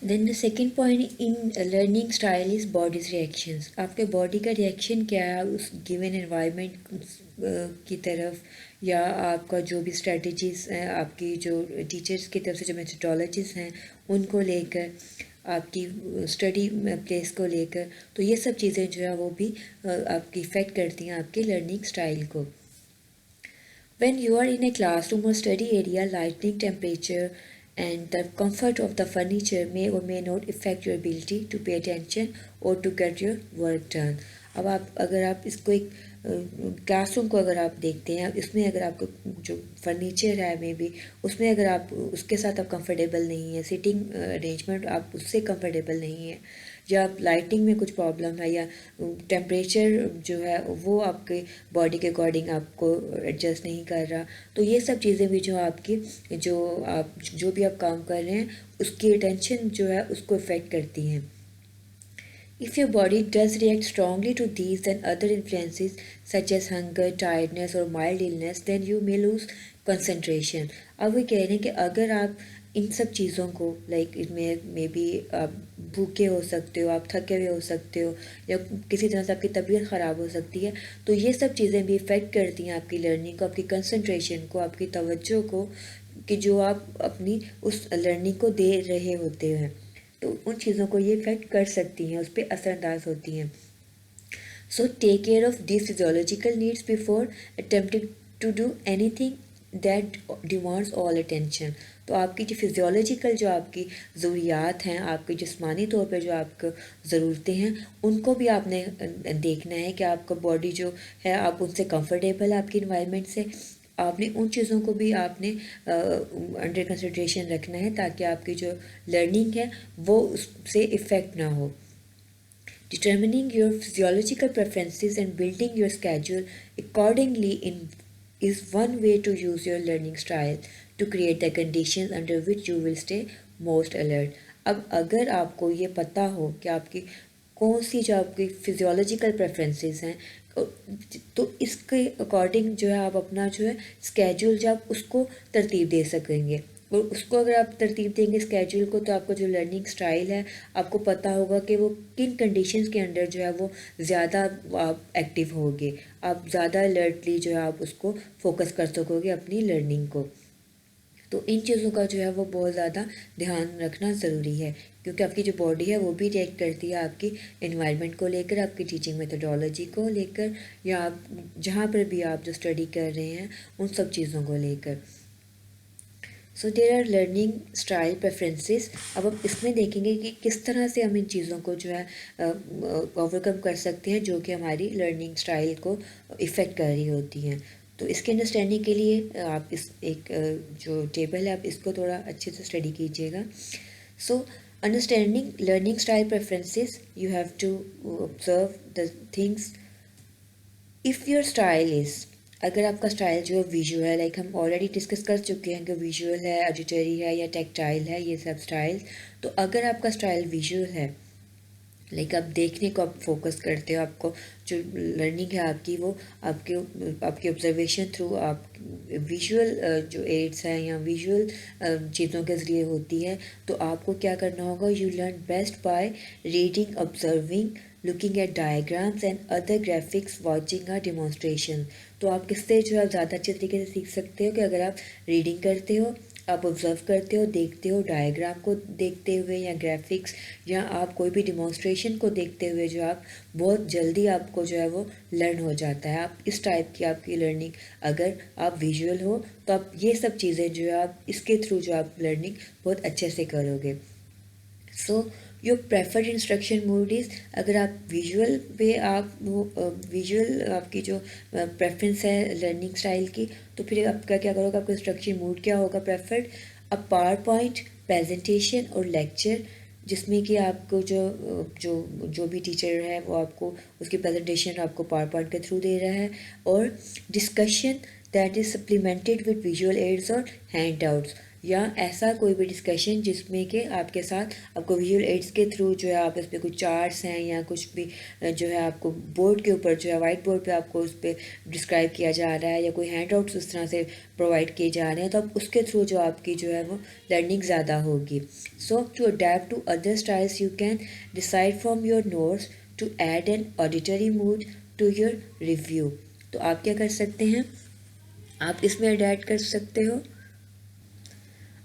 Then the second point in learning style is body's reactions. आपके body का reaction क्या है उस गिवन एनवायरनमेंट की तरफ, या आपका जो भी स्ट्रेटजीज हैं, आपकी जो टीचर्स की तरफ से जो मेथडोलॉजीज हैं उनको लेकर, आपकी स्टडी प्लेस को लेकर, तो ये सब चीज़ें जो है वो भी आपकी इफ़ेक्ट करती हैं आपके लर्निंग स्टाइल को। When you are in a classroom or study area, lighting, temperature, and the comfort of the furniture may or may not affect your ability to pay attention or to get your work done. अब आप अगर आप इसको एक classroom को अगर आप देखते हैं, इसमें अगर आपको जो फर्नीचर है मे बी उसमें अगर आप उसके साथ आप कंफर्टेबल नहीं है, सिटिंग अरेंजमेंट आप उससे कंफर्टेबल नहीं है, या आप लाइटिंग में कुछ प्रॉब्लम है, या टेम्परेचर जो है वो आपके बॉडी के अकॉर्डिंग आपको एडजस्ट नहीं कर रहा, तो ये सब चीज़ें भी जो आपकी जो भी आप काम कर रहे हैं उसकी अटेंशन जो है उसको इफ़ेक्ट करती हैं। If your body does react strongly to these and other influences such as hunger, tiredness or mild illness, then you may lose concentration. अब वो कह रहे हैं कि अगर आप इन सब चीज़ों को लाइक इसमें मे बी आप भूखे हो सकते हो, आप थके हुए हो सकते हो, या किसी तरह से आपकी तबीयत ख़राब हो सकती है, तो ये सब चीज़ें भी इफ़ेक्ट करती हैं आपकी लर्निंग को, आपकी कंसंट्रेशन को, आपकी तवज्जो को, कि जो आप अपनी उस लर्निंग को दे रहे होते हैं, तो उन चीज़ों को ये इफ़ेक्ट कर सकती हैं, उस पर असरअंदाज होती हैं। So take care of this physiological needs before attempting to do anything that demands all attention. तो आपकी जो फिजियोलॉजिकल जो आपकी ज़रूरियात हैं, आपके जिस्मानी तौर पर जो आपको ज़रूरतें हैं, उनको भी आपने देखना है कि आपका बॉडी जो है आप उनसे कंफर्टेबल है आपकी इन्वायरमेंट से, आपने उन चीज़ों को भी आपने अंडर कंसिड्रेशन रखना है ताकि आपकी जो लर्निंग है वो उससे इफ़ेक्ट ना हो। Determining your physiological preferences and building your schedule accordingly in is one way to use your learning style to create the conditions under which you will stay most alert. अब अगर आपको ये पता हो कि आपकी कौन सी जो आपकी फिजियोलॉजिकल प्रेफरेंसेस हैं, तो इसके अकॉर्डिंग जो है आप अपना जो है स्केड्यूल जो आप उसको तरतीब दे सकेंगे, और उसको अगर आप तरतीब देंगे स्केड्यूल को, तो आपका जो लर्निंग स्टाइल है आपको पता होगा कि वो किन कंडीशंस के अंडर जो है वो ज़्यादा आप एक्टिव होगे, आप ज़्यादा अलर्टली जो है आप उसको फोकस कर सकोगे अपनी लर्निंग को। तो इन चीज़ों का जो है वो बहुत ज़्यादा ध्यान रखना ज़रूरी है, क्योंकि आपकी जो बॉडी है वो भी रिएक्ट करती है आपकी इन्वायरमेंट को लेकर, आपकी टीचिंग मेथडोलॉजी को लेकर, या आप जहाँ पर भी आप जो स्टडी कर रहे हैं उन सब चीज़ों को लेकर। So there are learning style preferences. अब हम इसमें देखेंगे कि किस तरह से हम इन चीज़ों को जो है ओवरकम कर सकते हैं जो कि हमारी लर्निंग स्टाइल को इफ़ेक्ट कर रही होती हैं। तो इसके अंडरस्टैंडिंग के लिए आप इस एक जो टेबल है आप इसको थोड़ा अच्छे से स्टडी कीजिएगा। So understanding learning style preferences, you have to observe the things. If your style is, अगर आपका स्टाइल जो है विजुअल है, लाइक हम ऑलरेडी डिस्कस कर चुके हैं कि विजुअल है, ऑडिटरी है या टेक्टाइल है, ये सब स्टाइल। तो अगर आपका स्टाइल विजुअल है, लाइक आप देखने को आप फोकस करते हो, आपको जो लर्निंग है आपकी वो आपके ऑब्जर्वेशन थ्रू आप विजुअल जो एड्स हैं या विजुअल चीज़ों के ज़रिए होती है, तो आपको क्या करना होगा, you learn best by reading, observing, looking at diagrams and other graphics, watching a demonstration. तो आप किससे जो है ज़्यादा अच्छे तरीके से सीख सकते हो कि अगर आप रीडिंग करते हो, आप ऑब्ज़र्व करते हो, देखते हो, डायग्राम को देखते हुए या ग्राफिक्स, या आप कोई भी डिमॉन्स्ट्रेशन को देखते हुए जो आप बहुत जल्दी आपको जो है वो लर्न हो जाता है। आप इस टाइप की आपकी लर्निंग, अगर आप विजुअल हो तो आप ये सब चीज़ें जो है आप इसके थ्रू जो आप लर्निंग बहुत अच्छे से करोगे। So your preferred instruction mode is, अगर आप विजुअल पे आप वो विजुअल आपकी जो प्रेफरेंस है लर्निंग स्टाइल की, तो फिर आपका क्या करोगे, आपका इंस्ट्रक्शन मोड क्या होगा preferred, a power point presentation और लेक्चर, जिसमें कि आपको जो जो जो भी टीचर है वो आपको उसकी प्रेजेंटेशन आपको पावर पॉइंट के थ्रू दे रहा है, और discussion that is supplemented with visual aids और हैंड आउट्स, या ऐसा कोई भी डिस्कशन जिसमें कि आपके साथ आपको विजुअल एड्स के थ्रू जो है आप इस पर कुछ चार्ट्स हैं या कुछ भी जो है आपको बोर्ड के ऊपर जो है वाइट बोर्ड पे आपको उस पर डिस्क्राइब किया जा रहा है या कोई हैंड आउट्स उस तरह से प्रोवाइड किए जा रहे हैं, तो अब उसके थ्रू जो आपकी जो है वो लर्निंग ज़्यादा होगी. So to adapt to other styles you can decide from your notes to add an auditory mood to your review. तो आप क्या कर सकते हैं, आप इसमें ऐड कर सकते हो.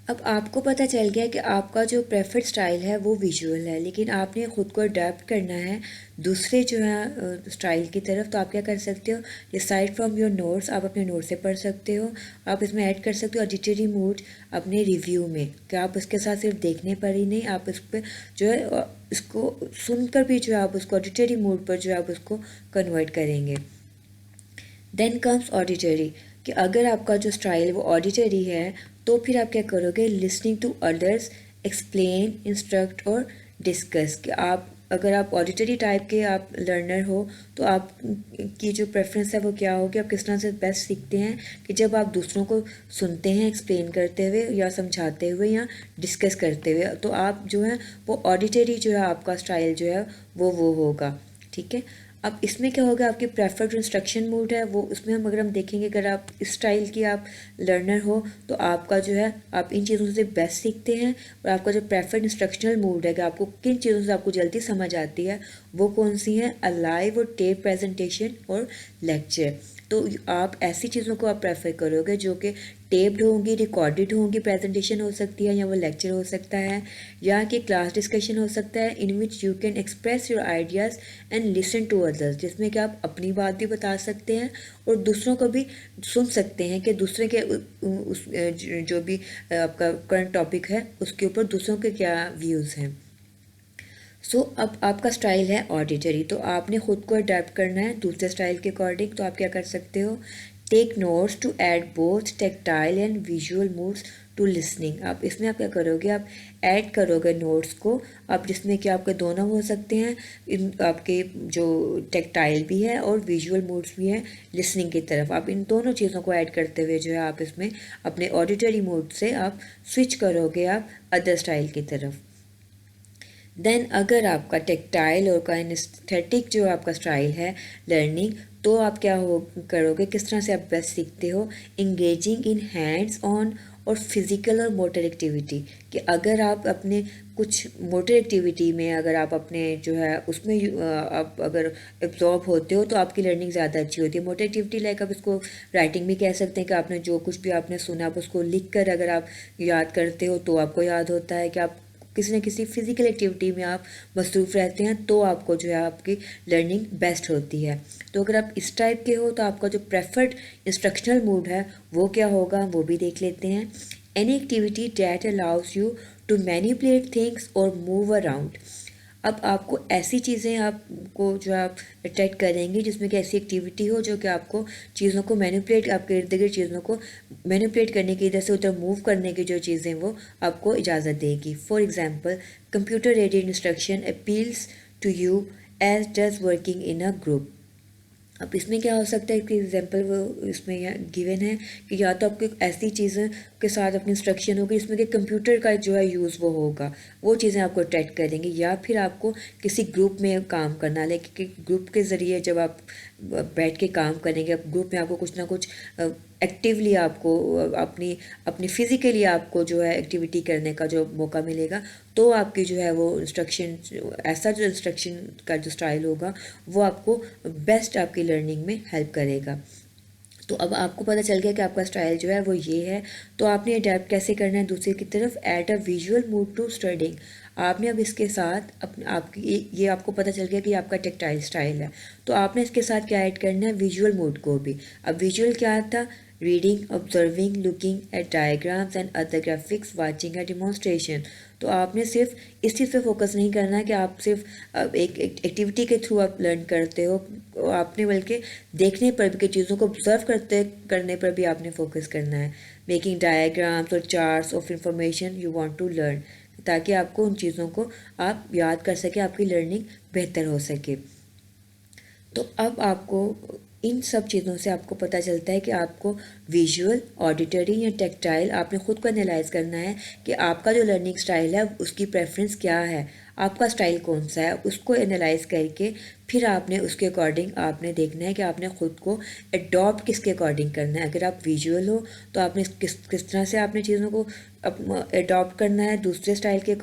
अब आपको पता चल गया कि आपका जो प्रेफर्ड स्टाइल है वो विजुअल है, लेकिन आपने ख़ुद को अडेप्ट करना है दूसरे जो है स्टाइल की तरफ. तो आप क्या कर सकते हो, डिसाइड फ्रॉम योर नोट्स, आप अपने नोट से पढ़ सकते हो. आप इसमें ऐड कर सकते हो ऑडिटरी मूड अपने रिव्यू में, कि आप उसके साथ सिर्फ देखने पर ही नहीं, आप इस पर जो है इसको सुनकर भी जो है आप उसको ऑडिटरी मूड पर जो है आप उसको कन्वर्ट करेंगे. देन कम्स ऑडिटरी, कि अगर आपका जो स्टाइल वो ऑडिटरी है तो फिर आप क्या करोगे, listening to others explain instruct और डिस्कस. कि आप अगर आप ऑडिटरी टाइप के आप लर्नर हो तो आप की जो प्रेफरेंस है वो क्या होगी, आप किस तरह से बेस्ट सीखते हैं कि जब आप दूसरों को सुनते हैं एक्सप्लेन करते हुए या समझाते हुए या डिस्कस करते हुए, तो आप जो है वो ऑडिटरी जो है आपका स्टाइल जो है वो होगा. ठीक है. अब इसमें क्या होगा, आपकी प्रेफर्ड इंस्ट्रक्शन मूड है वो, उसमें अगर हम देखेंगे अगर आप इस स्टाइल की आप लर्नर हो तो आपका जो है आप इन चीज़ों से बेस्ट सीखते हैं. और आपका जो प्रेफर्ड इंस्ट्रक्शनल मूड है कि आपको किन चीज़ों से आपको जल्दी समझ आती है वो कौन सी है, लाइव और टेप प्रेजेंटेशन और लेक्चर. तो आप ऐसी चीज़ों को आप प्रेफर करोगे जो कि टेप्ड होंगी, रिकॉर्डेड होंगी, प्रेजेंटेशन हो सकती है या वो लेक्चर हो सकता है या कि क्लास डिस्कशन हो सकता है, in which you can express your ideas and listen to others, जिसमें कि आप अपनी बात भी बता सकते हैं और दूसरों को भी सुन सकते हैं कि दूसरे के उस जो भी आपका करंट टॉपिक है उसके ऊपर दूसरों के क्या व्यूज़ हैं. अब आपका स्टाइल है ऑडिटरी, तो आपने ख़ुद को अडेप्ट करना है दूसरे स्टाइल के अकॉर्डिंग. तो आप क्या कर सकते हो, take notes to add both tactile and visual moods to listening. आप इसमें आप क्या करोगे, आप ऐड करोगे नोट्स को, आप जिसमें कि आपके दोनों हो सकते हैं, आपके जो टेक्टाइल भी है और विजुअल मूड्स भी हैं लिसनिंग की तरफ. आप इन दोनों चीज़ों को ऐड करते हुए जो है आप इसमें अपने ऑडिटरी मूड से आप स्विच करोगे आप अदर स्टाइल की तरफ. देन अगर आपका टेक्टाइल और काइनेस्थेटिक जो आपका स्टाइल है लर्निंग, तो आप क्या हो करोगे, किस तरह से आप बेस्ट सीखते हो, इंगेजिंग इन हैंड्स ऑन और फिज़िकल और मोटर एक्टिविटी. कि अगर आप अपने कुछ मोटर एक्टिविटी में अगर आप अपने जो है उसमें आप अगर एब्जॉर्ब होते हो तो आपकी लर्निंग ज़्यादा अच्छी होती है. मोटर एक्टिविटी लाइक आप इसको राइटिंग भी कह सकते हैं कि आपने जो कुछ भी आपने सुना आप उसको लिख कर अगर आप याद करते हो तो आपको याद होता है. कि आप किसी न किसी फिज़िकल एक्टिविटी में आप मसरूफ़ रहते हैं तो आपको जो है आपकी लर्निंग बेस्ट होती है. तो अगर आप इस टाइप के हो तो आपका जो प्रेफर्ड इंस्ट्रक्शनल मूड है वो क्या होगा वो भी देख लेते हैं. Any activity that allows you to manipulate things और मूव अराउंड. अब आपको ऐसी चीज़ें आपको जो आप अट्रैक्ट करेंगी जिसमें कि ऐसी एक्टिविटी हो जो कि आपको चीज़ों को मैनिपुलेट, आपके इर्द गिर्द चीज़ों को मैनिपुलेट करने की, इधर से उधर मूव करने की जो चीज़ें वो आपको इजाज़त देगी. For example computer aided instruction appeals to you as does working in a group. अब इसमें क्या हो सकता है कि एग्जांपल वो इसमें यहाँ गिवन है कि या तो आपको ऐसी चीज़ें के साथ अपनी इंस्ट्रक्शन होगी इसमें कि कंप्यूटर का जो है यूज़ वो होगा, वो चीज़ें आपको अट्रैक्ट करेंगी. या फिर आपको किसी ग्रुप में काम करना, लेकिन ग्रुप के ज़रिए जब आप बैठ के काम करेंगे ग्रुप में आपको कुछ ना कुछ एक्टिवली आपको अपनी अपनी फ़िज़िकली आपको जो है एक्टिविटी करने का जो मौका मिलेगा, तो आपकी जो है वो इंस्ट्रक्शन, ऐसा जो इंस्ट्रक्शन का जो स्टाइल होगा वो आपको बेस्ट आपकी लर्निंग में हेल्प करेगा. तो अब आपको पता चल गया कि आपका स्टाइल जो है वो ये है. तो आपने अडेप्ट कैसे करना है दूसरे की तरफ, add a visual mood to studying. आपने अब इसके साथ आपकी ये आपको पता चल गया कि आपका टेक्टाइल स्टाइल है, तो आपने इसके साथ क्या ऐड करना है, विजुअल मूड को भी. अब विजुअल क्या था, reading, observing, looking at diagrams and other graphics, watching a demonstration. तो आपने सिर्फ इस चीज़ पे फोकस नहीं करना है कि आप सिर्फ एक एक्टिविटी के थ्रू आप लर्न करते हो, आपने बल्कि देखने पर भी कि चीज़ों को ऑब्जर्व करने पर भी आपने फोकस करना है. मेकिंग डायग्राम्स और charts of information you want to learn, ताकि आपको उन चीज़ों को आप याद कर सकें, आपकी लर्निंग बेहतर हो सके. तो अब आपको इन सब चीज़ों से आपको पता चलता है कि आपको विजुअल, ऑडिटरी या टेक्टाइल आपने ख़ुद को एनालाइज करना है कि आपका जो लर्निंग स्टाइल है उसकी प्रेफरेंस क्या है, आपका स्टाइल कौन सा है, उसको एनालाइज करके फिर आपने उसके अकॉर्डिंग आपने देखना है कि आपने ख़ुद को एडॉप्ट किसके अकॉर्डिंग करना है। अगर आप विजुअल हो तो आपने किस तरह से आपने चीज़ों को एडॉप्ट करना है दूसरे स्टाइल के